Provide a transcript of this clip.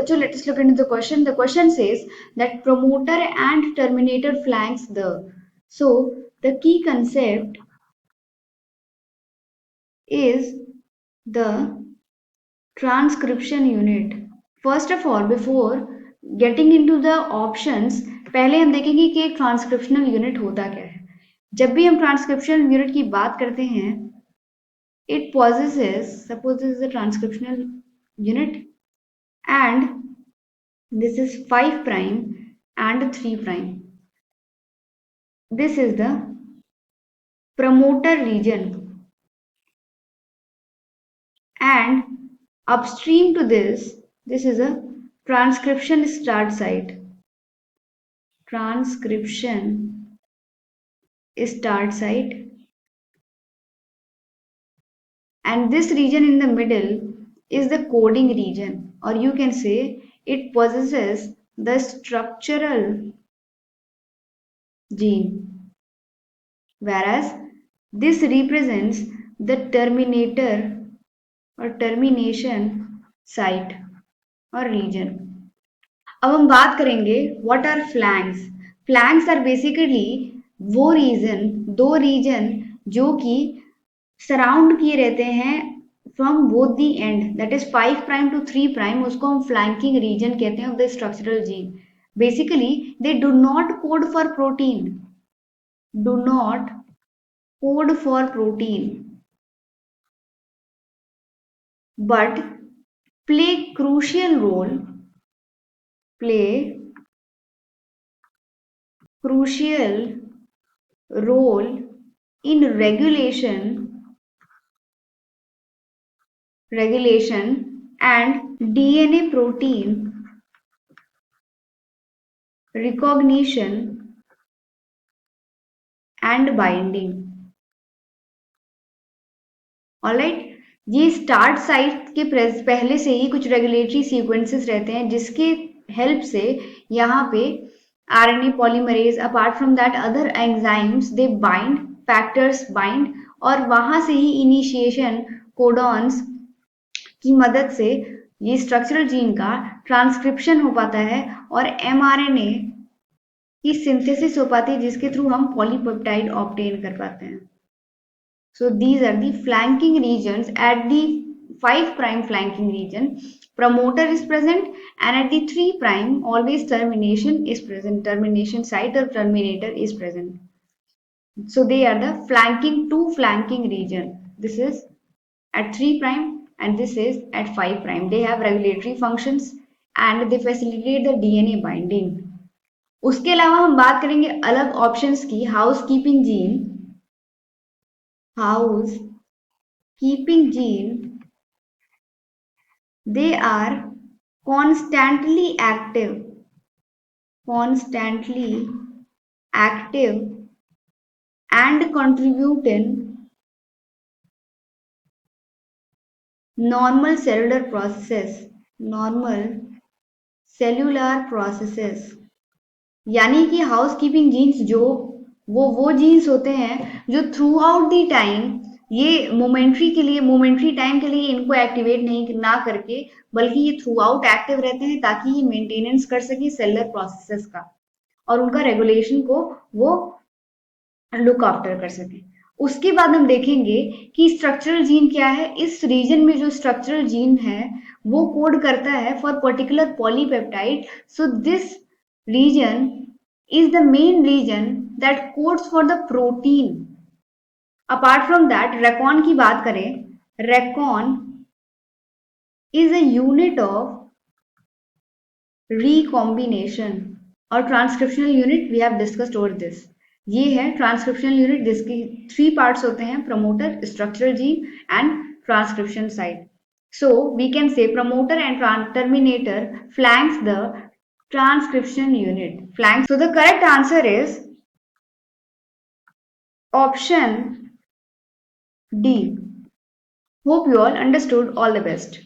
बच्चों, let us look into the question. The question says that promoter and terminator flanks the. So the key concept is the transcription unit. First of all, before getting into the options, पहले हम देखेंगे कि एक transcriptional unit होता क्या है. जब भी हम ट्रांसक्रिप्शनल यूनिट की बात करते हैं, it possesses, suppose this is a transcriptional unit and this is 5 prime and 3 prime. This is the promoter region, and upstream to this is a transcription start site. Transcription start site, and this region in the middle is the coding region, or you can say it possesses the structural gene, whereas this represents the terminator or termination site or region. अब हम बात करेंगे what are flanks. Flanks are basically वो region, दो region जो कि surround किए रहते हैं from both the end, that is 5 prime to 3 prime, उसको हम फ्लैंकिंग रीजन कहते हैं of the structural gene. Basically they do not code for protein, do not code for protein, but play crucial role in regulation and DNA protein recognition and binding. Alright, ये start site के पहले से ही कुछ regulatory sequences रहते हैं जिसके help से यहाँ पे RNA polymerase, apart from that other enzymes, they bind, factors bind, और वहां से ही इनिशिएशन कोडॉन्स की मदद से ये स्ट्रक्चरल जीन का ट्रांसक्रिप्शन हो पाता है और mRNA की सिंथेसिस हो पाती है, जिसके थ्रू हम पॉलीपेप्टाइड ऑब्टेन कर पाते हैं. So these are the flanking regions. At the 5 prime flanking region, promoter is present, and at the 3 prime always termination is present. Termination site or terminator is present. So they are the two flanking region. This is at 3 prime and this is at 5 prime. They have regulatory functions and they facilitate the DNA binding. उसके अलावा हम बात करेंगे अलग options की. Housekeeping gene, housekeeping gene, they are constantly active and contributing normal cellular processes. यानी कि housekeeping jeans जो वो जीन्स होते हैं जो थ्रू आउट दी टाइम ये मोमेंट्री टाइम के लिए इनको एक्टिवेट नहीं ना करके, बल्कि ये थ्रू आउट एक्टिव रहते हैं ताकि ये मेंटेनेंस कर सके सेलुलर प्रोसेसेस का और उनका रेगुलेशन को वो लुक आफ्टर कर सके. उसके बाद हम देखेंगे कि स्ट्रक्चरल जीन क्या है. इस रीजन में जो स्ट्रक्चरल जीन है वो कोड करता है for particular polypeptide. So this region is the main region that codes for the protein. Apart from that, recon की बात करें, recon is a unit of recombination और transcriptional unit we have discussed over this. ये है transcriptional unit जिसके 3 parts होते हैं, promoter, structural gene and transcription site. So we can say promoter and terminator flanks the transcription unit. Flanks. So the correct answer is option D. Hope you all understood. All the best.